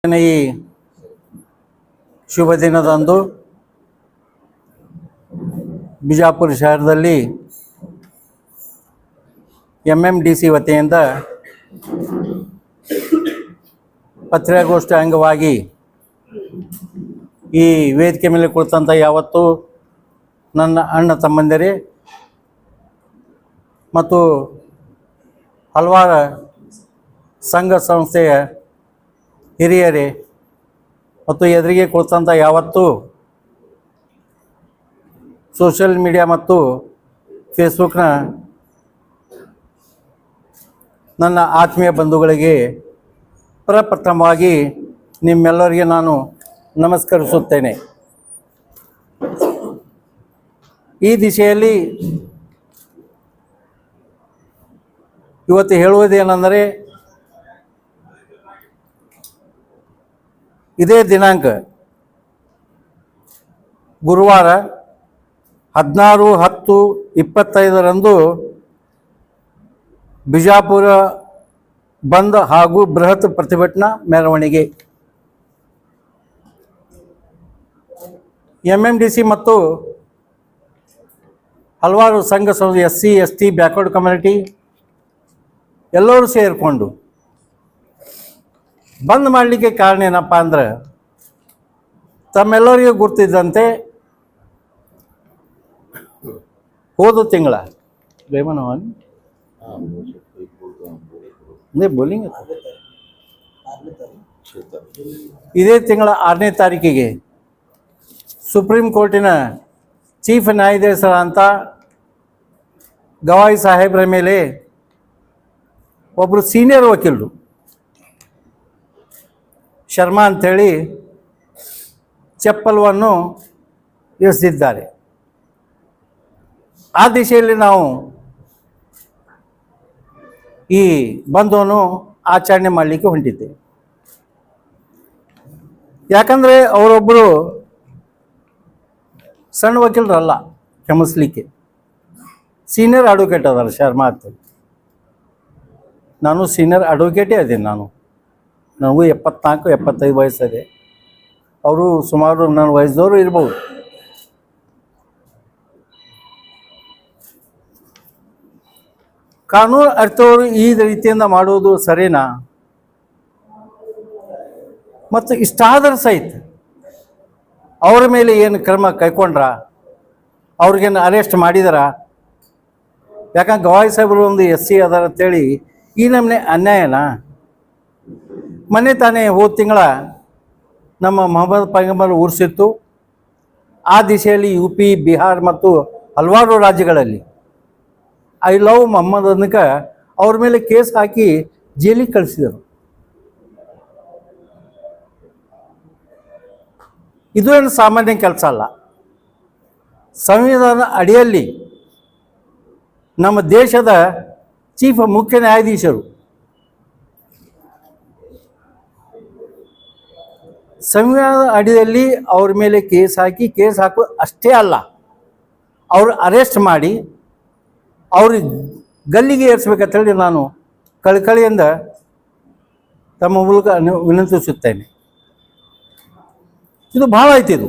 ಈ ಶುಭ ದಿನದಂದು ಬಿಜಾಪುರ ಶಹರದಲ್ಲಿ MMDC ವತಿಯಿಂದ ಪತ್ರಿಕಾಗೋಷ್ಠಿ ಅಂಗವಾಗಿ ಈ ವೇದಿಕೆ ಮೇಲೆ ಕುಳಿತಂಥ ಯಾವತ್ತು ನನ್ನ ಅಣ್ಣ ತಮ್ಮಂದಿರೇ ಮತ್ತು ಹಲವಾರು ಸಂಘ ಸಂಸ್ಥೆಯ ಹಿರಿಯರೇ ಮತ್ತು ಎದುರಿಗೆ ಕುಳಿತಂಥ ಯಾವತ್ತು ಸೋಷಿಯಲ್ ಮೀಡಿಯಾ ಮತ್ತು ಫೇಸ್ಬುಕ್ನ ನನ್ನ ಆತ್ಮೀಯ ಬಂಧುಗಳಿಗೆ ಪ್ರಪ್ರಥಮವಾಗಿ ನಿಮ್ಮೆಲ್ಲರಿಗೆ ನಾನು ನಮಸ್ಕರಿಸುತ್ತೇನೆ. ಈ ದಿಶೆಯಲ್ಲಿ ಇವತ್ತು ಹೇಳುವುದೇನೆಂದರೆ, ಇದೇ ದಿನಾಂಕ ಗುರುವಾರ 16/10/25 ಬಿಜಾಪುರ ಬಂದ್ ಹಾಗೂ ಬೃಹತ್ ಪ್ರತಿಭಟನಾ ಮೆರವಣಿಗೆ. MMDC ಮತ್ತು ಹಲವಾರು ಸಂಘ ಸಂಸ್ಥೆ SC ST ಬ್ಯಾಕ್ವರ್ಡ್ ಕಮ್ಯುನಿಟಿ ಎಲ್ಲರೂ ಸೇರಿಕೊಂಡು ಬಂದ್ ಮಾಡಲಿಕ್ಕೆ ಕಾರಣ ಏನಪ್ಪ ಅಂದ್ರೆ, ತಮ್ಮೆಲ್ಲರಿಗೂ ಗುರ್ತಿದ್ದಂತೆ ಹೋದ ತಿಂಗಳ ಇದೇ ತಿಂಗಳ 6ನೇ ತಾರೀಕಿಗೆ ಸುಪ್ರೀಂ ಕೋರ್ಟಿನ ಚೀಫ್ ನ್ಯಾಯಾಧೀಶರಾದಂಥ ಗವಾಯಿ ಸಾಹೇಬ್ರ ಮೇಲೆ ಒಬ್ಬರು ಸೀನಿಯರ್ ವಕೀಲರು ಶರ್ಮಾ ಅಂಥೇಳಿ ಚಪ್ಪಲವನ್ನು ಎಸೆದಿದ್ದಾರೆ. ಆ ದಿಶೆಯಲ್ಲಿ ನಾವು ಈ ಬಂಧವನ್ನು ಆಚರಣೆ ಮಾಡಲಿಕ್ಕೆ ಹೊಂಟಿದ್ದೇವೆ. ಯಾಕಂದರೆ ಅವರೊಬ್ಬರು ಸಣ್ಣ ವಕೀಲರಲ್ಲ, ಕ್ಷಮಿಸಲಿಕ್ಕೆ ಸೀನಿಯರ್ ಅಡ್ವೊಕೇಟ್ ಅದಾರ ಶರ್ಮಾ ಅಂತ. ನಾನು ಸೀನಿಯರ್ ಅಡ್ವೊಕೇಟೇ ಅದೇನು. ನನಗೂ 74-75 ವಯಸ್ಸಿದೆ. ಅವರು ಸುಮಾರು ನನ್ನ ವಯಸ್ಸದವರು ಇರ್ಬೋದು. ಕಾನೂನು ಅರ್ಥವರು ಈ ರೀತಿಯಿಂದ ಮಾಡುವುದು ಸರಿನಾ? ಮತ್ತು ಇಷ್ಟಾದರೂ ಸಹಿತ ಅವರ ಮೇಲೆ ಏನು ಕ್ರಮ ಕೈಗೊಂಡ್ರ? ಅವ್ರಿಗೇನು ಅರೆಸ್ಟ್ ಮಾಡಿದಾರ? ಯಾಕಂದ್ರೆ ಗವಾಯಿ ಸಾಹೇಬರು ಒಂದು SC ಅದಾರ ಅಂತೇಳಿ ಈ ನಮ್ಮನೆ ಅನ್ಯಾಯನಾ? ಮೊನ್ನೆ ತಾನೇ ಹೋದ ತಿಂಗಳ ನಮ್ಮ ಮೊಹಮ್ಮದ್ ಪೈಗಂಬರ್ ಉರ್ಸಿತ್ತು. ಆ ದಿಶೆಯಲ್ಲಿ UP, ಬಿಹಾರ್ ಮತ್ತು ಹಲವಾರು ರಾಜ್ಯಗಳಲ್ಲಿ ಐ ಲವ್ ಮೊಹಮ್ಮದ್ ಅನ್ನಕ ಅವ್ರ ಮೇಲೆ ಕೇಸ್ ಹಾಕಿ ಜೈಲಿಗೆ ಕಳಿಸಿದರು. ಇದು ಏನು ಸಾಮಾನ್ಯ ಕೆಲಸ ಅಲ್ಲ. ಸಂವಿಧಾನ ಅಡಿಯಲ್ಲಿ ನಮ್ಮ ದೇಶದ ಚೀಫ್ ಮುಖ್ಯ ನ್ಯಾಯಾಧೀಶರು ಸಂವಿಧಾನದ ಅಡಿಯಲ್ಲಿ ಅವ್ರ ಮೇಲೆ ಕೇಸ್ ಹಾಕೋ ಅಷ್ಟೇ ಅಲ್ಲ, ಅವರು ಅರೆಸ್ಟ್ ಮಾಡಿ ಅವ್ರಿಗೆ ಗಲ್ಲಿಗೆ ಏರಿಸ್ಬೇಕಂತ ಹೇಳಿ ನಾನು ಕಳಕಳಿಯಿಂದ ತಮ್ಮ ಮೂಲಕ ವಿನಂತಿಸುತ್ತೇನೆ. ಇದು ಭಾಳ ಐತಿ. ಇದು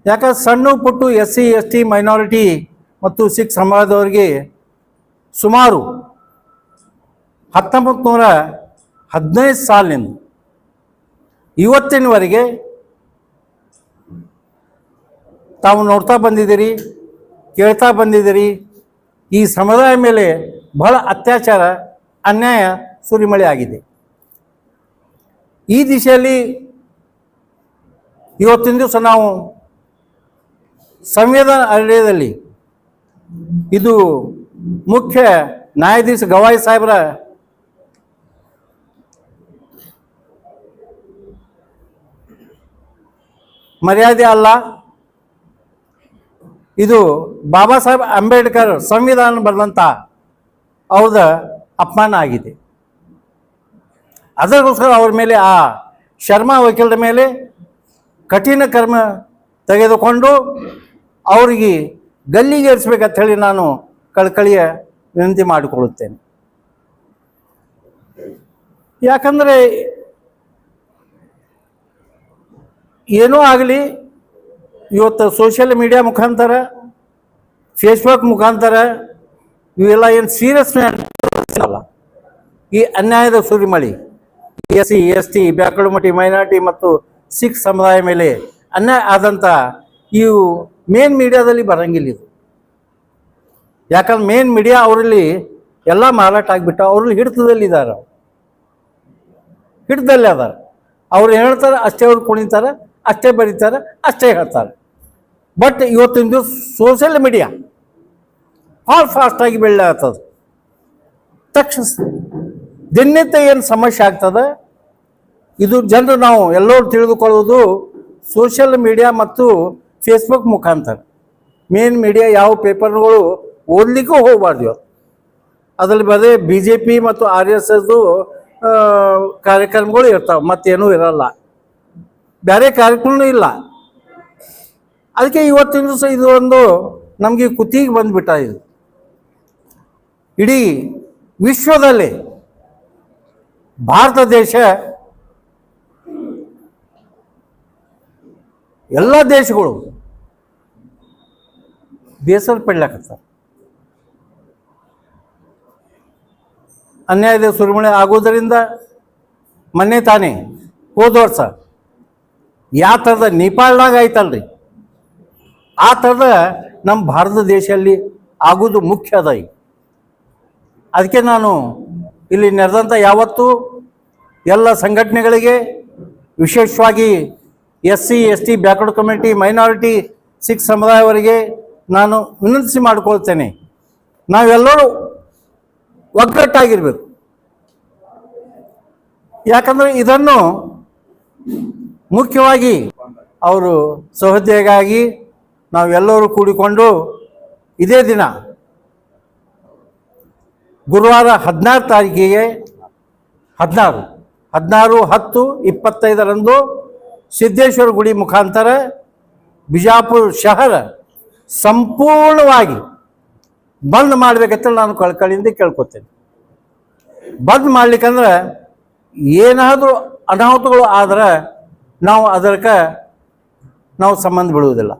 ಯಾಕಂದ್ರೆ ಸಣ್ಣ ಪುಟ್ಟು SC ST ಮೈನಾರಿಟಿ ಮತ್ತು ಸಿಖ್ ಸಮಾಜದವರಿಗೆ ಸುಮಾರು 1915 ಸಾಲಿನಿಂದ ಇವತ್ತಿನವರೆಗೆ ತಾವು ನೋಡ್ತಾ ಬಂದಿದ್ದೀರಿ, ಕೇಳ್ತಾ ಬಂದಿದ್ದೀರಿ. ಈ ಸಮುದಾಯ ಮೇಲೆ ಬಹಳ ಅತ್ಯಾಚಾರ, ಅನ್ಯಾಯ ಸುರಿಮಳೆ ಆಗಿದೆ. ಈ ದಿಶೆಯಲ್ಲಿ ಇವತ್ತಿನ ದಿವಸ ನಾವು ಸಂವಿಧಾನ ಅಡಿಯಲ್ಲಿ ಇದು ಮುಖ್ಯ ನ್ಯಾಯಾಧೀಶ ಗವಾಯಿ ಸಾಹೇಬ್ರ ಮರ್ಯಾದೆ ಅಲ್ಲ, ಇದು ಬಾಬಾ ಸಾಹೇಬ್ ಅಂಬೇಡ್ಕರ್ ಸಂವಿಧಾನ ಬರೆದಂಥ ಅವ್ರದ ಅಪಮಾನ ಆಗಿದೆ. ಅದಕ್ಕೋಸ್ಕರ ಅವ್ರ ಮೇಲೆ, ಆ ಶರ್ಮಾ ವಕೀಲರ ಮೇಲೆ ಕಠಿಣ ಕ್ರಮ ತೆಗೆದುಕೊಂಡು ಅವರಿಗೆ ಗಲ್ಲಿಗೆ ಏರಿಸಬೇಕಂತ ಹೇಳಿ ನಾನು ಕಳಕಳಿಯ ವಿನಂತಿ ಮಾಡಿಕೊಳ್ಳುತ್ತೇನೆ. ಯಾಕಂದರೆ ಏನೋ ಆಗಲಿ, ಇವತ್ತು ಸೋಷಿಯಲ್ ಮೀಡಿಯಾ ಮುಖಾಂತರ, ಫೇಸ್ಬುಕ್ ಮುಖಾಂತರ ಇವೆಲ್ಲ ಏನು ಸೀರಿಯಸ್ ಅಲ್ಲ. ಈ ಅನ್ಯಾಯದ ಸುರಿಮಳಿ SC ST ಬ್ಯಾಕ್ವರ್ಡ್ ಮೈನಾರಿಟಿ ಮತ್ತು ಸಿಖ್ ಸಮುದಾಯ ಮೇಲೆ ಅನ್ಯಾಯ ಆದಂಥ ಇವು ಮೇನ್ ಮೀಡಿಯಾದಲ್ಲಿ ಬರಂಗಿಲ್ಲ. ಇದು ಯಾಕಂದ್ರೆ ಮೇನ್ ಮೀಡಿಯಾ ಅವರಲ್ಲಿ ಎಲ್ಲ ಮಾರಾಟ ಆಗಿಬಿಟ್ಟು ಅವ್ರಲ್ಲಿ ಹಿಡಿತದಲ್ಲಿದ್ದಾರೆ, ಹಿಡಿತದಲ್ಲಿ ಅದಾರ. ಅವ್ರು ಹೇಳ್ತಾರೆ ಅಷ್ಟೇ, ಅವ್ರು ಕುಣಿತಾರೆ ಅಷ್ಟೇ, ಬರೀತಾರೆ ಅಷ್ಟೇ, ಹೇಳ್ತಾರೆ. ಬಟ್ ಇವತ್ತಿನ ದಿವಸ ಸೋಷಿಯಲ್ ಮೀಡಿಯಾ ಭಾಳ ಫಾಸ್ಟಾಗಿ ಬೆಳ್ಳಾಗ್ತದೆ. ತಕ್ಷಣ ದಿನನಿತ್ಯ ಏನು ಸಮಸ್ಯೆ ಆಗ್ತದೆ, ಇದು ಜನರು ನಾವು ಎಲ್ಲರೂ ತಿಳಿದುಕೊಳ್ಳೋದು ಸೋಷಿಯಲ್ ಮೀಡಿಯಾ ಮತ್ತು ಫೇಸ್ಬುಕ್ ಮುಖಾಂತರ. ಮೇನ್ ಮೀಡಿಯಾ ಯಾವ ಪೇಪರ್ಗಳು ಓದಲಿಕ್ಕೂ ಹೋಗಬಾರ್ದು. ಅದರಲ್ಲಿ ಬರೀ BJP ಮತ್ತು RSSದು ಕಾರ್ಯಕ್ರಮಗಳು ಇರ್ತಾವೆ, ಮತ್ತೇನೂ ಇರಲ್ಲ, ಬೇರೆ ಕಾರ್ಯಕ್ರಮನೂ ಇಲ್ಲ. ಅದಕ್ಕೆ ಇವತ್ತಿನ ದಿವಸ ಇದು ಒಂದು ನಮಗೆ ಕುತ್ತಿಗೆ ಬಂದುಬಿಟ್ಟ. ಇದು ಇಡೀ ವಿಶ್ವದಲ್ಲಿ ಭಾರತ ದೇಶ ಎಲ್ಲ ದೇಶಗಳು ಬೇಸರ ಪಡ್ಲಾಕತ್ತಾರೆ. ಅನ್ಯಾಯದ ಸುರಿಮಳೆ ಆಗೋದರಿಂದ ಮೊನ್ನೆ ತಾನೇ ಹೋದ ವರ್ಷ ಯಾವ ಥರದ ನೇಪಾಳದಾಗ ಆಯ್ತಲ್ರಿ, ಆ ಥರದ ನಮ್ಮ ಭಾರತ ದೇಶದಲ್ಲಿ ಆಗೋದು ಮುಖ್ಯ ಅದ. ಈಗ ಅದಕ್ಕೆ ನಾನು ಇಲ್ಲಿ ನೆರೆದಂಥ ಯಾವತ್ತೂ ಎಲ್ಲ ಸಂಘಟನೆಗಳಿಗೆ, ವಿಶೇಷವಾಗಿ SC ST backward community, minority, Sikh ಸಮುದಾಯವರಿಗೆ ನಾನು ವಿನಂತಿಸಿ ಮಾಡಿಕೊಳ್ತೇನೆ, ನಾವೆಲ್ಲರೂ ಒಗ್ಗಟ್ಟಾಗಿರ್ಬೇಕು. ಯಾಕಂದರೆ ಇದನ್ನು ಮುಖ್ಯವಾಗಿ ಅವರು ಸೌಹಾರ್ದತೆಗಾಗಿ ನಾವೆಲ್ಲರೂ ಕೂಡಿಕೊಂಡು ಇದೇ ದಿನ ಗುರುವಾರ 16 ತಾರೀಕಿಗೆ 16/10/25 ಸಿದ್ದೇಶ್ವರ ಗುಡಿ ಮುಖಾಂತರ ಬಿಜಾಪುರ ಶಹರ ಸಂಪೂರ್ಣವಾಗಿ ಬಂದ್ ಮಾಡಬೇಕಂತ ನಾನು ಕಳಕಳಿಯಿಂದ ಕೇಳ್ಕೊತೇನೆ. ಬಂದ್ ಮಾಡ್ಲಿಕ್ಕಂದ್ರೆ ಏನಾದರೂ ಅನಾಹುತಗಳು ಆದ್ರೆ ಅದಕ್ಕೆ ನಾವು ಸಂಬಂಧ ಬಿಡುವುದಿಲ್ಲ.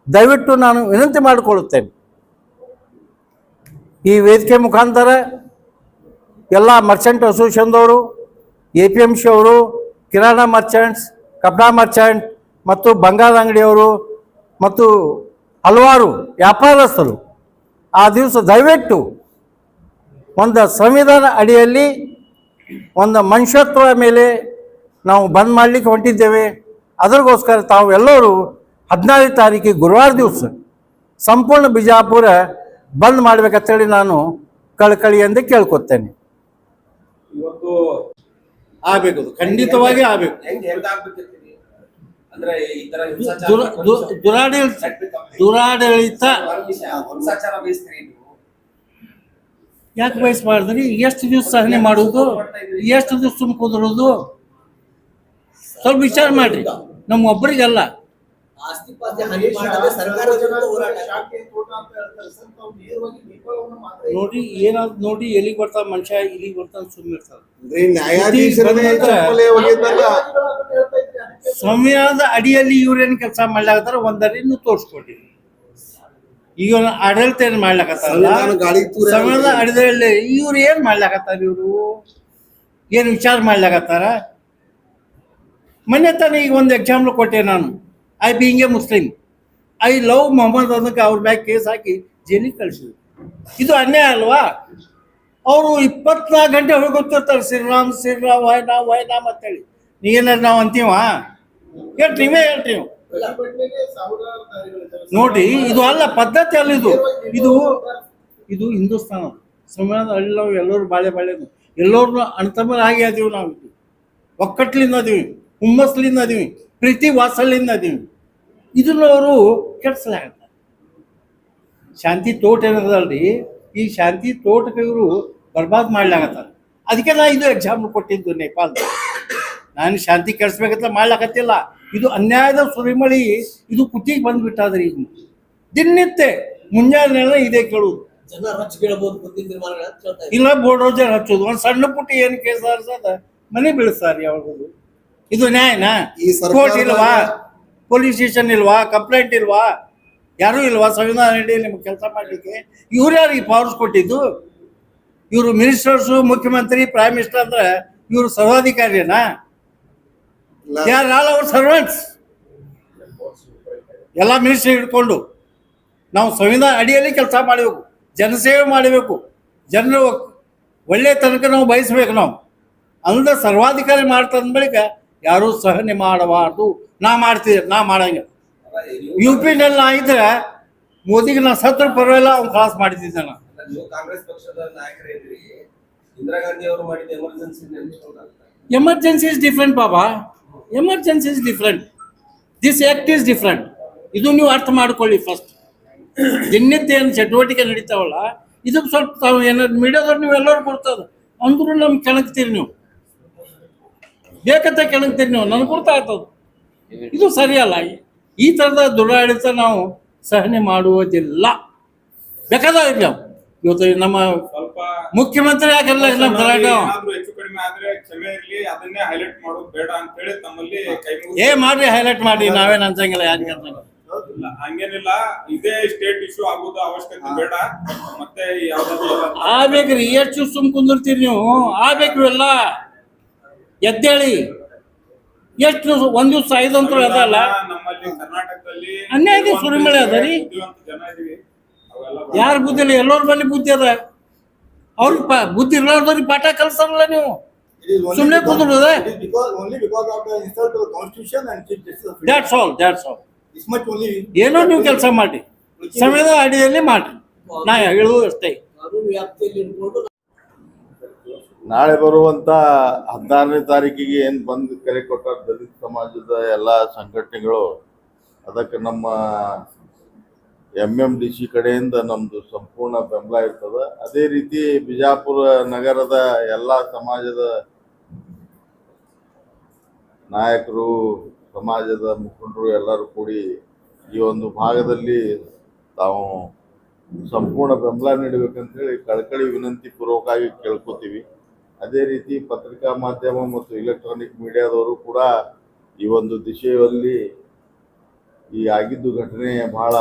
ದಯವಿಟ್ಟು ನಾನು ವಿನಂತಿ ಮಾಡಿಕೊಳ್ಳುತ್ತೇನೆ, ಈ ವೇದಿಕೆ ಮುಖಾಂತರ ಎಲ್ಲ ಮರ್ಚೆಂಟ್ ಅಸೋಸಿಯೇಷನ್ದವರು, APMC ಅವರು, ಕಿರಾಣಾ ಮರ್ಚೆಂಟ್ಸ್, ಕಪಡಾ ಮರ್ಚೆಂಟ್ ಮತ್ತು ಬಂಗಾರ ಅಂಗಡಿಯವರು ಮತ್ತು ಹಲವಾರು ವ್ಯಾಪಾರಸ್ಥರು ಆ ದಿವಸ ದಯವಿಟ್ಟು ಒಂದು ಸಂವಿಧಾನ ಅಡಿಯಲ್ಲಿ ಒಂದು ಮನುಷ್ಯತ್ವ ಮೇಲೆ ನಾವು ಬಂದ್ ಮಾಡಲಿಕ್ಕೆ ಹೊಂಟಿದ್ದೇವೆ. ಅದಕ್ಕೋಸ್ಕರ ತಾವು ಎಲ್ಲರೂ 16 ತಾರೀಕಿಗೆ ಗುರುವಾರ ದಿವಸ ಸಂಪೂರ್ಣ ಬಿಜಾಪುರ ಬಂದ್ ಮಾಡಬೇಕಂತೇಳಿ ನಾನು ಕಳಕಳಿಯಿಂದ ಕೇಳ್ಕೊತೇನೆ. ಇವತ್ತು ಆಗಬೇಕು, ಖಂಡಿತವಾಗಿ ಆಗಬೇಕು. ದುರಾಡಳಿತ ಯಾಕೆ ಬಯಸಬಾರ್ದ್ರಿ? ಎಷ್ಟು ದಿವಸ ಸಹನೆ ಮಾಡುವುದು, ಎಷ್ಟು ದಿವಸ ಸುಮ್ ಕುದುರೋದು? ಸ್ವಲ್ಪ ವಿಚಾರ ಮಾಡ್ರಿ, ನಮ್ಮ ಒಬ್ಬರಿಗಲ್ಲ. ನೋಡಿ ಏನಾದ್ರು ನೋಡಿ, ಎಲ್ಲಿಗೆ ಬರ್ತಾವ ಮನುಷ್ಯ, ಇಲ್ಲಿಗೆ ಬರ್ತಾವ ಸುಮ್ಮಿರ್ತಾವ. ಸಂವಿಧಾನದ ಅಡಿಯಲ್ಲಿ ಇವ್ರೇನು ಕೆಲಸ ಮಾಡ್ಲಾಕತ್ತಾರ ಒಂದರಿ ನೀವು ತೋರಿಸ್ಕೊಟ್ಟಿರಿ. ಈಗ ಆಡಳಿತ ಏನ್ ಮಾಡ್ಲಾಕತ್ತಾರ, ಸಂವಿಧಾನದ ಅಡಿಯಲ್ಲಿ ಇವ್ರು ಏನ್ ಮಾಡ್ಲಾಕತ್ತಾರ, ಇವರು ಏನ್ ವಿಚಾರ ಮಾಡ್ಲಾಕತ್ತಾರ? ಮೊನ್ನೆ ತಾನೇ ಈಗ ಒಂದು ಎಕ್ಸಾಂಪಲ್ ಕೊಟ್ಟೆ ನಾನು. I being a Muslim, I love Muhammad ಅದಕ್ಕೆ ಅವ್ರ ಮ್ಯಾಗ ಕೇಸ್ ಹಾಕಿ ಜೈಲಿಗೆ ಕಳಿಸಿದ್ರು. ಇದು ಅನ್ಯಾಯ ಅಲ್ವಾ? ಅವರು 24 ಗಂಟೆ ಹೋಗೋಗ್ತಿರ್ತಾರೆ, ಶ್ರೀರಾಮ್ ಶ್ರೀರಾಮ್ ವೈನಾಮ್ ಅಂತೇಳಿ. ನೀವೇನಾದ್ರು ನಾವು ಅಂತೀವ? ಹೇಳ್ರಿ, ನೀವೇ ಹೇಳ್ರಿ. ನೋಡಿ, ಇದು ಅಲ್ಲ ಪದ್ಧತಿ ಅಲ್ಲ. ಇದು ಇದು ಹಿಂದೂಸ್ತಾನ. ಸಂವಿಧಾನದ ಹಳ್ಳಿ ನಾವು ಎಲ್ಲರೂ ಬಾಳೆ ಎಲ್ಲರೂ ಅಣ್ತಮ್ಮರ ಹಾಗೆ ಅದೀವಿ. ನಾವು ಒಕ್ಕಟ್ಲಿಂದ ಅದೀವಿ, ಹುಮ್ಮಸ್ಲಿಂದ ಅದೀವಿ, ಪ್ರೀತಿ ವಾತ್ಸಲ್ಯದಿಂದ ಅದೀವಿ. ಇದನ್ನ ಅವರು ಕೆಡಿಸಲಾಗತ್ತ. ಶಾಂತಿ ತೋಟ ಏನದಲ್ರಿ, ಈ ಶಾಂತಿ ತೋಟಕ್ಕೆ ಇವರು ಬರ್ಬಾದ್ ಮಾಡ್ಲಾಗತ್ತಾರ. ಅದಕ್ಕೆ ನಾ ಇದು ಎಕ್ಸಾಂಪಲ್ ಕೊಟ್ಟಿದ್ದು ನೇಪಾಳದ. ನಾನು ಶಾಂತಿ ಕೆಡಿಸ್ಬೇಕಂತ ಮಾಡ್ಲಾಕತ್ತಿಲ್ಲ. ಇದು ಅನ್ಯಾಯದ ಸುರಿಮಳಿ, ಇದು ಕುತ್ತಿಗೆ ಬಂದ್ಬಿಟ್ಟಾದ್ರಿ. ಈಗ ದಿನನಿತ್ಯ ಮುಂಜಾನೆ ಇದೇ ಕೇಳುವುದು, ಇಲ್ಲ ಬೋಲ್ಡೋಜರ್ ಹಚ್ಚೋದು, ಒಂದು ಸಣ್ಣ ಪುಟ್ಟ ಏನು ಕೇಸ್ ಹರ್ಸದ ಮನೆ ಬೀಳಿಸ್ತಾರ. ಯಾವಾಗದು ಇದು ನ್ಯಾಯನಾ? ಈ ಸರ್ಕಾರದಾಗ- ಕೋರ್ಟ್ ಇಲ್ವಾ? ಪೊಲೀಸ್ ಸ್ಟೇಷನ್ ಇಲ್ವಾ? ಕಂಪ್ಲೇಂಟ್ ಇಲ್ವಾ? ಯಾರೂ ಇಲ್ವಾ ಸಂವಿಧಾನ ಅಡಿ ನಿಮ್ಗೆ ಕೆಲಸ ಮಾಡಲಿಕ್ಕೆ? ಇವ್ರು ಯಾರಿಗೆ ಪವರ್ಸ್ ಕೊಟ್ಟಿದ್ದು? ಇವರು ಮಿನಿಸ್ಟರ್ಸು, ಮುಖ್ಯಮಂತ್ರಿ, ಪ್ರೈಮ್ ಮಿನಿಸ್ಟರ್ ಅಂದ್ರೆ ಇವರು ಸರ್ವಾಧಿಕಾರಿಯನಾ? ಯಾರು ಆಲ್ ಅವರ್ ಸರ್ವೆಂಟ್ಸ್ ಎಲ್ಲ ಮಿನಿಸ್ಟರ್ ಹಿಡ್ಕೊಂಡು ನಾವು ಸಂವಿಧಾನ ಅಡಿಯಲ್ಲಿ ಕೆಲಸ ಮಾಡಬೇಕು, ಜನಸೇವೆ ಮಾಡಬೇಕು, ಜನರು ಒಳ್ಳೆ ತನಕ ನಾವು ಬಯಸ್ಬೇಕು. ನಾವು ಅಂದ್ರೆ ಸರ್ವಾಧಿಕಾರಿ ಮಾಡ್ತಂದ ಬಳಿಕ ಯಾರೂ ಸಹನೆ ಮಾಡಬಾರ್ದು. ನಾ ಮಾಡ್ತಿದ್ದೆ, ನಾ ಮಾಡಂಗಿಲ್ಲ. ಯು ಪಿನಲ್ಲಿ ನಾ ಇದ್ರೆ ಮೋದಿಗೆ ನಾ ಸತ್ರ ಪರವಾಗಿಲ್ಲ, ಅವ್ನು ಕ್ಲಾಸ್ ಮಾಡಿದ್ದೆ ನಾನು. ನೀವು ಕಾಂಗ್ರೆಸ್ ಪಕ್ಷದ ನಾಯಕರೇ ಇದ್ರಿ, ಇಂದಿರಾ ಗಾಂಧಿ ಅವರು ಮಾಡಿದ emergency emergency is different Baba. Emergency is different, this act is different. ಇದು ನೀವು ಅರ್ಥ ಮಾಡ್ಕೊಳ್ಳಿ ಫಸ್ಟ್. ದಿನನಿತ್ಯ ಏನು ಚಟುವಟಿಕೆ ನಡೀತಾವಲ್ಲ, ಇದಕ್ಕೆ ಸ್ವಲ್ಪ ತಾವು ಏನಾದ್ರು ಮೀಡಿಯಾದವ್ರು ನೀವು ಎಲ್ಲರೂ ಕೊಡ್ತದ ಅಂದ್ರೂ ನಮ್ಗೆ ಕೆಣಕ್ತೀರಿ ನೀವು, ಬೇಕಂತ ಕೆಣಕ್ತೀರಿ ನೀವು, ನನಗೆ ಗೊತ್ತಾಗ್ತದೆ. ಇದು ಸರಿಯಲ್ಲ. ಈ ಥರದ ದುರಾಡಳಿತ ನಾವು ಸಹನೆ ಮಾಡುವುದಿಲ್ಲ. ಬೇಕಾದಾಗಿಲ್ಲ. ಇವತ್ತು ನಮ್ಮ ಸ್ವಲ್ಪ ಮುಖ್ಯಮಂತ್ರಿ ಯಾಕೆಲ್ಲ ನಮ್ಮ ಕರ್ನಾಟಕ ಏನಾದ್ರೂ ಹೆಚ್ಚು ಕಡಿಮೆ ಆದ್ರೆ ಕ್ಷಮೆ ಇರ್ಲಿ, ಅದನ್ನೇ ಹೈಲೈಟ್ ಮಾಡೋದು ಬೇಡ ಅಂತ ಹೇಳಿ ತಮ್ಮಲ್ಲಿ ಕೈ ಮಾಡ್ರಿ, ಹೈಲೈಟ್ ಮಾಡಿ, ನಾವೇನು ಅನ್ಸಂಗಿಲ್ಲ, ಯಾರಿಗೆ ಅನ್ಸಂಗಿಲ್ಲ. ಇಲ್ಲ, ಹಂಗೇನಿಲ್ಲ. ಇದೇ ಸ್ಟೇಟ್ ಇಶ್ಯೂ ಆಗೋದು ಅವಶ್ಯಕತೆ ಬೇಡ. ಮತ್ತೆ ಯಾವ್ದಾದ್ರು ಆಗ್ಬೇಕ್ರಿ, ಎಷ್ಟು ಸುಮ್ ಕುಂದಿರ್ತೀರಿ ನೀವು? ಆಗ್ಬೇಕು ಎಲ್ಲ ಎದ್ದೇಳಿ. ಎಷ್ಟು ಒಂದ್ ದಿವ್ಸ 5 ಅಂತೂ ಅದಲ್ಲ. ನಮ್ಮಲ್ಲಿ ಕರ್ನಾಟಕದಲ್ಲಿ ಅನ್ಯಾಯ ಸುರಿಮಳೆ ಅದ ರೀ. ಬುದ್ಧಿವಂತ ಜನ ಇದೀವಿ. ಅವೆಲ್ಲ ಯಾರ ಬುದ್ಧಿ ಇಲ್ಲ, ಎಲ್ಲರ ಬಳಿ ಬುದ್ಧಿ ಅದ. ಅವ್ರಿಗೆ ಬುದ್ಧಿ ಇರ್ಲಾರ್ದವ್ರಿಗೆ ಪಾಠ ಕಲ್ಸಲ್ಲ ನೀವು. ಸುಮ್ನೆ ಕುಂದ್ರದ. Only because of the insult to the constitution and chief justice of India. That's all. This much only. ಏನೋ ನೀವು ಕೆಲಸ ಮಾಡಿ, ಸಂವಿಧಾನ ಅಡಿಯಲ್ಲಿ ಮಾಡ್ರಿ. ನಾ ಹೇಳುವುದು ಅಷ್ಟೇ. ನಾಳೆ ಬರುವಂತ 16ನೇ ತಾರೀಕಿಗೆ ಏನ್ ಬಂದು ಕರೆ ಕೊಟ್ಟಾರ ದಲಿತ ಸಮಾಜದ ಎಲ್ಲ ಸಂಘಟನೆಗಳು, ಅದಕ್ಕೆ ನಮ್ಮ MMDC ಕಡೆಯಿಂದ ನಮ್ದು ಸಂಪೂರ್ಣ ಬೆಂಬಲ ಇರ್ತದ. ಅದೇ ರೀತಿ ಬಿಜಾಪುರ ನಗರದ ಎಲ್ಲ ಸಮಾಜದ ನಾಯಕರು, ಸಮಾಜದ ಮುಖಂಡರು ಎಲ್ಲರೂ ಕೂಡಿ ಈ ಒಂದು ಭಾಗದಲ್ಲಿ ತಾವು ಸಂಪೂರ್ಣ ಬೆಂಬಲ ನೀಡಬೇಕಂತ ಹೇಳಿ ಕಳಕಳಿ ವಿನಂತಿ ಪೂರ್ವಕವಾಗಿ ಕೇಳ್ಕೊತೀವಿ. ಅದೇ ರೀತಿ ಪತ್ರಿಕಾ ಮಾಧ್ಯಮ ಮತ್ತು ಎಲೆಕ್ಟ್ರಾನಿಕ್ ಮೀಡಿಯಾದವರು ಕೂಡ ಈ ಒಂದು ದಿಶೆಯಲ್ಲಿ ಈ ಆಗಿದ್ದು ಘಟನೆ ಬಹಳ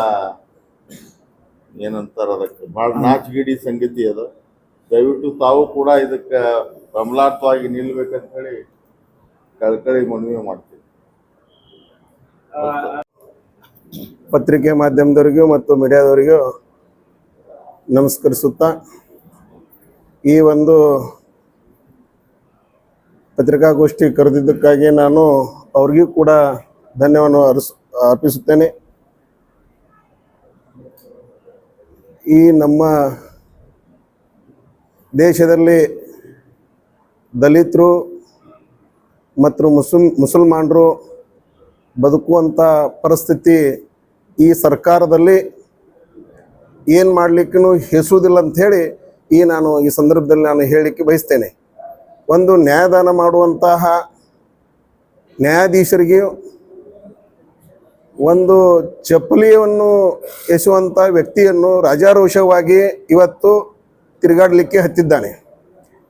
ಏನಂತಾರ, ಅದಕ್ಕೆ ಬಹಳ ನಾಚಿಗೇಡಿ ಸಂಗತಿ ಅದ. ದಯವಿಟ್ಟು ತಾವು ಕೂಡ ಇದಕ್ಕೆ ಬೆಂಬಲಾರ್ಥವಾಗಿ ನಿಲ್ಬೇಕಂತ ಹೇಳಿ ಕಳಕಳಿ ಮನವಿ ಮಾಡ್ತೀವಿ. ಪತ್ರಿಕೆ ಮಾಧ್ಯಮದವರಿಗೂ ಮತ್ತು ಮೀಡಿಯಾದವರಿಗೂ ನಮಸ್ಕರಿಸುತ್ತಾ, ಈ ಒಂದು ಪತ್ರಿಕಾಗೋಷ್ಠಿ ಕರೆದಿದ್ದಕ್ಕಾಗಿ ನಾನು ಅವ್ರಿಗೂ ಕೂಡ ಧನ್ಯವಾದ ಅರ್ಪಿಸುತ್ತೇನೆ. ಈ ನಮ್ಮ ದೇಶದಲ್ಲಿ ದಲಿತರು ಮತ್ತು ಮುಸಲ್ಮಾನರು ಬದುಕುವಂಥ ಪರಿಸ್ಥಿತಿ ಈ ಸರ್ಕಾರದಲ್ಲಿ ಏನು ಮಾಡಲಿಕ್ಕೂ ಹೆಸುವುದಿಲ್ಲ ಅಂಥೇಳಿ ನಾನು ಈ ಸಂದರ್ಭದಲ್ಲಿ ನಾನು ಹೇಳಲಿಕ್ಕೆ ಬಯಸ್ತೇನೆ. ಒಂದು ನ್ಯಾಯದಾನ ಮಾಡುವಂತಹ ನ್ಯಾಯಾಧೀಶರಿಗೆ ಒಂದು ಚಪ್ಪಲಿಯನ್ನು ಎಸೆಯುವಂಥ ವ್ಯಕ್ತಿಯನ್ನು ರಾಜಾರೋಷವಾಗಿ ಇವತ್ತು ತಿರುಗಾಡಲಿಕ್ಕೆ ಹತ್ತಿದ್ದಾನೆ.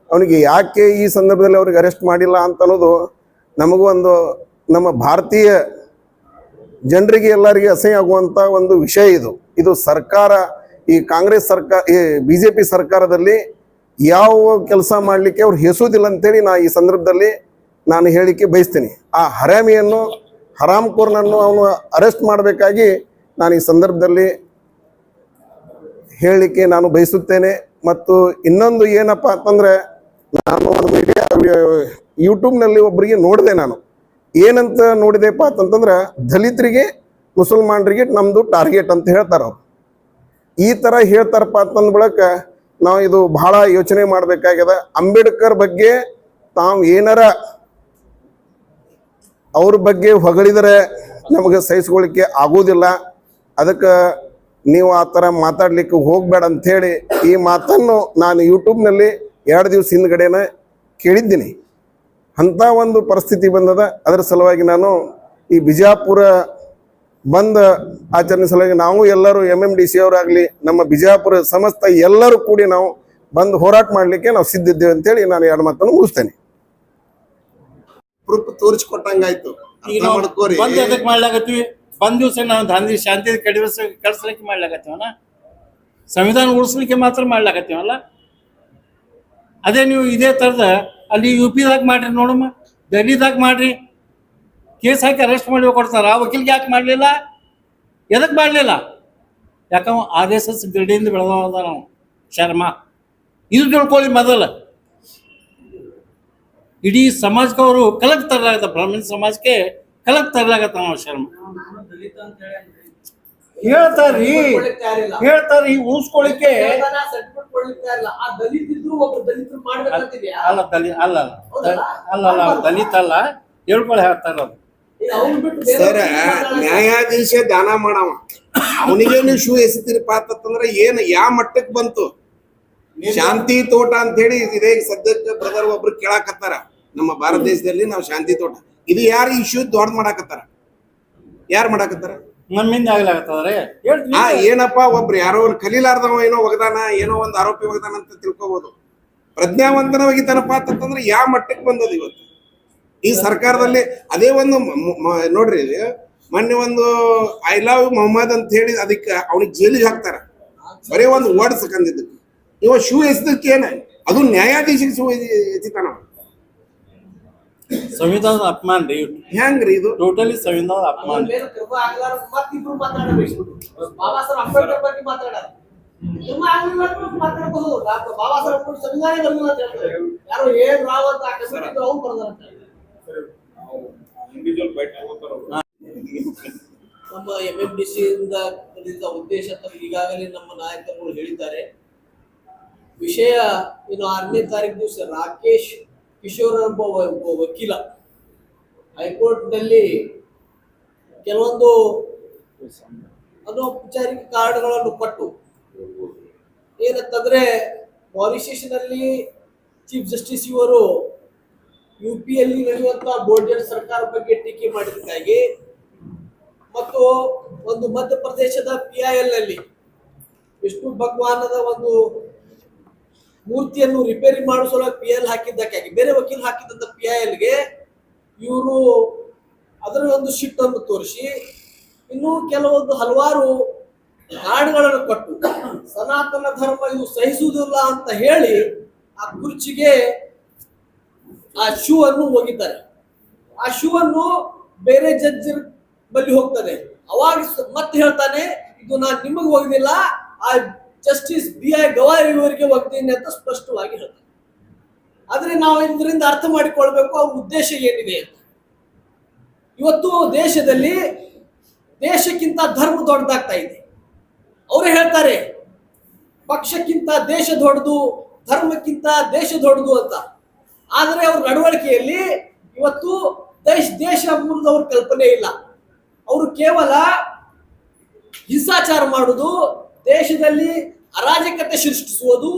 ಅವನಿಗೆ ಯಾಕೆ ಈ ಸಂದರ್ಭದಲ್ಲಿ ಅವ್ರಿಗೆ ಅರೆಸ್ಟ್ ಮಾಡಿಲ್ಲ ಅಂತ ಅನ್ನೋದು ನಮಗೂ ಒಂದು, ನಮ್ಮ ಭಾರತೀಯ ಜನರಿಗೆ ಎಲ್ಲರಿಗೆ ಅಸಹ್ಯ ಆಗುವಂಥ ಒಂದು ವಿಷಯ ಇದು. ಇದು ಸರ್ಕಾರ, ಈ ಕಾಂಗ್ರೆಸ್ ಸರ್ಕಾರ, ಈ BJP ಸರ್ಕಾರದಲ್ಲಿ ಯಾವ ಕೆಲಸ ಮಾಡಲಿಕ್ಕೆ ಅವ್ರು ಹೆಸುವುದಿಲ್ಲ ಅಂತೇಳಿ ಈ ಸಂದರ್ಭದಲ್ಲಿ ನಾನು ಹೇಳಿಕೆ ಬಯಸ್ತೀನಿ. ಆ ಹರಾಮಿಯನ್ನು, ಹರಾಮ್ಖೋರ್ನನ್ನು ಅವನು ಅರೆಸ್ಟ್ ಮಾಡಬೇಕಾಗಿ ನಾನು ಈ ಸಂದರ್ಭದಲ್ಲಿ ಹೇಳಲಿಕ್ಕೆ ನಾನು ಬಯಸುತ್ತೇನೆ. ಮತ್ತು ಇನ್ನೊಂದು ಏನಪ್ಪ ಅಂತಂದರೆ, ನಾನು ಒಂದು ಮೀಡಿಯಾ ಯೂಟ್ಯೂಬ್ನಲ್ಲಿ ಒಬ್ಬರಿಗೆ ನೋಡಿದೆ. ನಾನು ಏನಂತ ನೋಡಿದೆಪ್ಪ ಅಂತಂತಂದ್ರೆ, ದಲಿತರಿಗೆ ಮುಸಲ್ಮಾನರಿಗೆ ನಮ್ಮದು ಟಾರ್ಗೆಟ್ ಅಂತ ಹೇಳ್ತಾರೆ ಅವ್ರು. ಈ ಥರ ಹೇಳ್ತಾರಪ್ಪ ಅಂತಂದ ಬಳಿಕ ನಾವು ಇದು ಬಹಳ ಯೋಚನೆ ಮಾಡಬೇಕಾಗ್ಯದ. ಅಂಬೇಡ್ಕರ್ ಬಗ್ಗೆ ತಾವು ಏನಾರ ಅವ್ರ ಬಗ್ಗೆ ಹೊಗಳಿದರೆ ನಮಗೆ ಸಹಿಸ್ಕೊಳ್ಳಿಕ್ಕೆ ಆಗೋದಿಲ್ಲ. ಅದಕ್ಕೆ ನೀವು ಆ ಥರ ಮಾತಾಡಲಿಕ್ಕೆ ಹೋಗಬೇಡ ಅಂಥೇಳಿ ಈ ಮಾತನ್ನು ನಾನು ಯೂಟ್ಯೂಬ್ನಲ್ಲಿ 2 ದಿವಸ ಹಿಂದ್ಗಡೆನೇ ಕೇಳಿದ್ದೀನಿ. ಅಂಥ ಒಂದು ಪರಿಸ್ಥಿತಿ ಬಂದದ. ಅದರ ಸಲುವಾಗಿ ನಾನು ಈ ಬಿಜಾಪುರ ಬಂದ್ ಆಚರಣೆ ಸಲುವಾಗಿ ನಾವು ಎಲ್ಲರೂ MMDC ಅವರಾಗಲಿ, ನಮ್ಮ ಬಿಜಾಪುರ ಸಮಸ್ತ ಎಲ್ಲರೂ ಕೂಡಿ ನಾವು ಬಂದು ಹೋರಾಟ ಮಾಡಲಿಕ್ಕೆ ನಾವು ಸಿದ್ಧಿದ್ದೇವೆ ಅಂತೇಳಿ ನಾನು 2 ಮಾತನ್ನು ಮುಗಿಸ್ತೇನೆ. ಪ್ರೂಫ್ ತೋರಿಸ್ಕೊಟ್ಟಂಗಾಯ್ತು. ಈಗ ಅರ್ಥ ನಾವು ಮಾಡ್ಕೋರಿ. ಬಂದ್ ಎದಕ್ ಮಾಡ್ಲಾಕತ್ತೀವಿ? ಬಂದ್ ದಿವಸ ನಾವು ಗಾಂಧಿ ಶಾಂತಿ ಕಳಿಸ್ಲಿಕ್ಕೆ ಮಾಡ್ಲಾಕತ್ತೀವಲ್ಲ, ಸಂವಿಧಾನ ಉಳಿಸ್ಲಿಕ್ಕೆ ಮಾತ್ರ ಮಾಡ್ಲಾಕತ್ತೀವಲ್ಲ. ಅದೇ ನೀವು ಇದೇ ಥರದ ಅಲ್ಲಿ UP-ದಾಗ ಮಾಡ್ರಿ ನೋಡಮ್ಮ, ಡೆಲ್ಲಿದಾಗ ಮಾಡ್ರಿ, ಕೇಸ್ ಹಾಕಿ ಅರೆಸ್ಟ್ ಮಾಡಿ ಕೊಡ್ತಾರ. ಆ ವಕೀಲ್ಗೆ ಯಾಕೆ ಮಾಡಲಿಲ್ಲ? ಎದಕ್ಕೆ ಮಾಡಲಿಲ್ಲ? ಯಾಕಂದ್ರೆ RSS ಗಡಿಯಿಂದ ಬೆಳೆದವ ನಾವು ಶರ್ಮಾ. ಇದು ತಿಳ್ಕೊಳ್ಳಿ ಮೊದಲು. ಇಡೀ ಸಮಾಜಕ್ಕೆ ಅವರು ಕಲಕ್ ತರಲಾಗತ್ತ, ಬ್ರಾಹ್ಮಣ ಸಮಾಜಕ್ಕೆ ಕಲಕ್ ತರಲಾಗತ್ತ ನಾವು ಶರ್ಮಾ. ಹೇಳ್ತಾರ್ರಿ ಉಳಿಸ್ಕೊಳಿಕ್ಕೆ. ಅಲ್ಲ ದಲಿತ ಅಲ್ಲ, ಹೇಳ್ಕೊಳ್ಳಿ ಹೇಳ್ತಾರ ಅದು. ಸರ್, ನ್ಯಾಯಾಧೀಶ ದಾನ ಮಾಡವ, ಅವನಿಗೆ ನೀವು ಶೂ ಎಸಿತಿರಪ್ಪ ಅಂತಂದ್ರೆ ಏನ್ ಯಾವ ಮಟ್ಟಕ್ಕೆ ಬಂತು? ಶಾಂತಿ ತೋಟ ಅಂತ ಹೇಳಿ ಇದೇ ಸದ್ಯಕ್ಕೆ ಬ್ರದರ್ ಒಬ್ರು ಕೇಳಾಕತ್ತಾರ. ನಮ್ಮ ಭಾರತ ದೇಶದಲ್ಲಿ ನಾವು ಶಾಂತಿ ತೋಟ, ಇದು ಯಾರು ಇಶ್ಯೂ ದೊಡ್ಡ ಮಾಡಾಕತ್ತಾರ? ಯಾರು ಮಾಡಾಕತ್ತಾರ? ನಮ್ಮಿಂದ ಆಗ್ಲಾಗತ್ತವ್ರೆ. ಏನಪ್ಪಾ, ಒಬ್ರು ಯಾರೋ ಒಂದು ಕಲೀಲಾರ್ದವ ಏನೋ ಒಗದಾನ, ಏನೋ ಒಂದು ಆರೋಪಿ ಒಗದಾನ ಅಂತ ತಿಳ್ಕೊಬಹುದು. ಪ್ರಜ್ಞಾವಂತನ ಒಗಿತಾನಪ್ಪ ಅಂತಂದ್ರೆ ಯಾವ ಮಟ್ಟಕ್ಕೆ ಬಂದದ ಇವತ್ತು ಈ ಸರ್ಕಾರದಲ್ಲಿ? ಅದೇ ಒಂದು ನೋಡ್ರಿ, ಮೊನ್ನೆ ಒಂದು ಐ ಲವ್ ಮೊಹಮ್ಮದ್ ಅಂತ ಹೇಳಿ ಅದಕ್ಕೆ ಅವನಿಗೆ ಜೈಲಿಗೆ ಹಾಕ್ತಾರ, ಬರೀ ಒಂದು ವರ್ಡ್ ಸಕಂದಿದ್ದಕ್ಕೆ. ಇವ ಶೂ ಎಸದಕ್ಕೆ ಏನ? ಅದು ನ್ಯಾಯಾಧೀಶಕ್ಕೆ ಶೂ ಎಸಿತಾನ. ಸಂವಿಧಾನದ ಅಪಮಾನ ರೀ, ಹೆಂಗ್ರಿ ಇದು? ಟೋಟಲಿ ಸಂವಿಧಾನದ ಅಪಮಾನ. ಇಂಡಿವಿಜುವಲ್ ಬೈಟ್ ಹೋಗ್ತಾರ. ನಮ್ಮ MMDC ಇಂದ ಕಲಿತ ಉದ್ದೇಶ ಈಗಾಗಲೇ ನಮ್ಮ ನಾಯಕರು ಹೇಳಿದ್ದಾರೆ. ವಿಷಯ ಇನ್ನು 6ನೇ ತಾರೀಕು ದಿವಸ ರಾಕೇಶ್ ಕಿಶೋರ್ ಒಬ್ಬ ವಕೀಲ ಹೈಕೋರ್ಟ್ನಲ್ಲಿ ಕೆಲವೊಂದು ಅನೌಪಚಾರಿಕ ಕಾರ್ಡ್ಗಳನ್ನು ಕೊಟ್ಟು ಏನಂತಂದ್ರೆ, ಮಾರಿಷಸ್ನಲ್ಲಿ ಚೀಫ್ ಜಸ್ಟಿಸ್ ಇವರು UP-ಯಲ್ಲಿ ನಡೆಯುವಂತಹ ಬೋರ್ಡಿಯರ್ ಸರ್ಕಾರ ಬಗ್ಗೆ ಟೀಕೆ ಮಾಡಿದ್ದಕ್ಕಾಗಿ ಮತ್ತು ಒಂದು ಮಧ್ಯಪ್ರದೇಶದ PIL ನಲ್ಲಿ ವಿಷ್ಣು ಭಗವಾನದ ಒಂದು ಮೂರ್ತಿಯನ್ನು ರಿಪೇರಿ ಮಾಡಿಸಲು PIL ಹಾಕಿದ್ದಕ್ಕಾಗಿ ಬೇರೆ ವಕೀಲ ಹಾಕಿದಂತ PIL-ಗೆ ಇವರು ಅದರ ಒಂದು ಶಿಟ್ಟನ್ನು ತೋರಿಸಿ ಇನ್ನು ಕೆಲವೊಂದು ಹಲವಾರು ಕಾರ್ಡ್ಗಳನ್ನು ಕೊಟ್ಟು ಸನಾತನ ಧರ್ಮ ಇದು ಸಹಿಸುವುದಿಲ್ಲ ಅಂತ ಹೇಳಿ ಆ ಕುರ್ಚಿಗೆ ಆ ಶೂ ಅನ್ನು ಒಗಿತಾರೆ. ಆ ಶೂ ಅನ್ನು ಬೇರೆ ಜಡ್ಜ್ ಬಳಿ ಹೋಗ್ತದೆ. ಅವಾಗ ಮತ್ತೆ ಹೇಳ್ತಾನೆ, ಇದು ನಾನು ನಿಮಗೆ ಒಗ್ದಿಲ್ಲ, ಆ ಜಸ್ಟಿಸ್ BI ಗವಾಯಿ ಇವರಿಗೆ ಒಗ್ದೀನಿ ಅಂತ ಸ್ಪಷ್ಟವಾಗಿ ಹೇಳ್ತಾರೆ. ಆದ್ರೆ ನಾವು ಇದರಿಂದ ಅರ್ಥ ಮಾಡಿಕೊಳ್ಬೇಕು ಅವ್ರ ಉದ್ದೇಶ ಏನಿದೆ ಅಂತ. ಇವತ್ತು ದೇಶದಲ್ಲಿ ದೇಶಕ್ಕಿಂತ ಧರ್ಮ ದೊಡ್ಡದಾಗ್ತಾ ಇದೆ. ಅವರೇ ಹೇಳ್ತಾರೆ, ಪಕ್ಷಕ್ಕಿಂತ ದೇಶ ದೊಡ್ಡದು, ಧರ್ಮಕ್ಕಿಂತ ದೇಶ ದೊಡ್ಡದು ಅಂತ. ಆದರೆ ಅವ್ರ ನಡವಳಿಕೆಯಲ್ಲಿ ಇವತ್ತು ದೇಶ ಮೂಲದವ್ರ ಕಲ್ಪನೆ ಇಲ್ಲ. ಅವರು ಕೇವಲ ಹಿಂಸಾಚಾರ ಮಾಡುವುದು, ದೇಶದಲ್ಲಿ ಅರಾಜಕತೆ ಸೃಷ್ಟಿಸುವುದು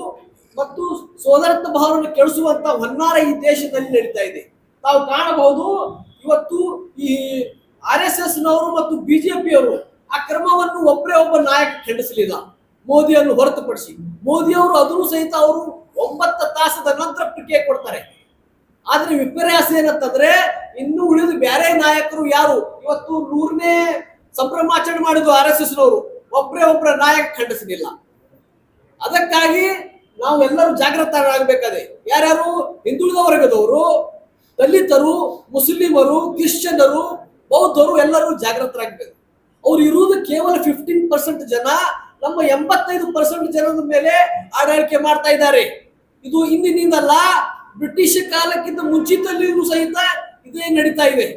ಮತ್ತು ಸೋದರತ್ವ ಭಾವವನ್ನು ಕೆಡಿಸುವಂತ ಹೊನ್ನಾರ ಈ ದೇಶದಲ್ಲಿ ನಡೀತಾ ಇದೆ. ತಾವು ಕಾಣಬಹುದು, ಇವತ್ತು ಈ RSS-ನವರು ಮತ್ತು BJP-ಯವರು ಆ ಕ್ರಮವನ್ನು ಒಬ್ಬ ನಾಯಕ ಖಂಡಿಸಲಿಲ್ಲ, ಮೋದಿಯನ್ನು ಹೊರತುಪಡಿಸಿ. ಮೋದಿಯವರು ಅದನ್ನು ಸಹಿತ ಅವರು 9 ತಾಸದ ನಂತರ ಪ್ರತಿಕ್ರಿಯೆ ಕೊಡ್ತಾರೆ. ಆದ್ರೆ ವಿಪರ್ಯಾಸ ಏನಂತಂದ್ರೆ, ಇನ್ನು ಉಳಿದು ಬೇರೆ ನಾಯಕರು ಯಾರು ಇವತ್ತು 100ನೇ ಸಂಭ್ರಮಾಚರಣೆ ಮಾಡಿದ್ರು RSS-ನವರು, ಒಬ್ಬರ ನಾಯಕ ಖಂಡಿಸಲಿಲ್ಲ. ಅದಕ್ಕಾಗಿ ನಾವು ಎಲ್ಲರೂ ಜಾಗೃತರಾಗಬೇಕಾದ್ರೆ, ಯಾರ್ಯಾರು ಹಿಂದುಳಿದ ವರ್ಗದವರು, ದಲಿತರು, ಮುಸ್ಲಿಮರು, ಕ್ರಿಶ್ಚಿಯನ್ನರು, ಬೌದ್ಧರು ಎಲ್ಲರೂ ಜಾಗೃತರಾಗಬೇಕು. ಅವ್ರು ಇರುವುದು ಕೇವಲ 15% ಜನ, ನಮ್ಮ 85% ಜನದ ಮೇಲೆ ಆಡಳಿಕೆ ಮಾಡ್ತಾ ಇದ್ದಾರೆ. ಇದು ಇಂದಿನಿಂದಲ್ಲ, ಬ್ರಿಟಿಷ್ ಕಾಲಕ್ಕಿಂತ ಮುಂಚಿತಲ್ಲಿಯೂ ಸಹಿತ ಇದೇ ನಡೀತಾ ಇದೆ.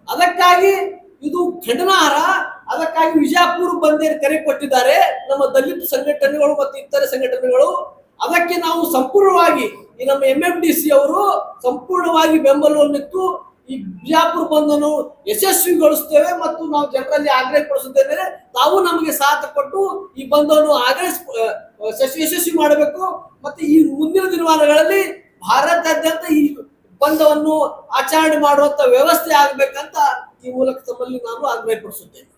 ಅದಕ್ಕಾಗಿ ಇದು ಖಂಡನಾರ್ಹ. ಅದಕ್ಕಾಗಿ ವಿಜಯಪುರ ಬಂದೇರು ಕರೆ ಕೊಟ್ಟಿದ್ದಾರೆ ನಮ್ಮ ದಲಿತ ಸಂಘಟನೆಗಳು ಮತ್ತು ಇತರೆ ಸಂಘಟನೆಗಳು. ಅದಕ್ಕೆ ನಾವು ಸಂಪೂರ್ಣವಾಗಿ ಈ ನಮ್ಮ MMDC ಅವರು ಸಂಪೂರ್ಣವಾಗಿ ಬೆಂಬಲವನ್ನಿತ್ತು ಈ ಬಿಜಾಪುರ ಬಂದನ್ನು ಯಶಸ್ವಿಗೊಳಿಸುತ್ತೇವೆ ಮತ್ತು ನಾವು ಜನರಲ್ಲಿ ಆಗ್ರಹಪಡಿಸುತ್ತೇವೆ, ತಾವು ನಮಗೆ ಸಾಥ ಕೊಟ್ಟು ಈ ಬಂದನ್ನು ಯಶಸ್ವಿ ಮಾಡಬೇಕು. ಮತ್ತೆ ಈ ಮುಂದಿನ ದಿನಮಾನಗಳಲ್ಲಿ ಭಾರತಾದ್ಯಂತ ಈ ಬಂದವನ್ನು ಆಚರಣೆ ಮಾಡುವಂತ ವ್ಯವಸ್ಥೆ ಆಗ್ಬೇಕಂತ ಈ ಮೂಲಕ ತಮ್ಮಲ್ಲಿ ನಾನು ಆಗ್ರಹಪಡಿಸುತ್ತೇನೆ.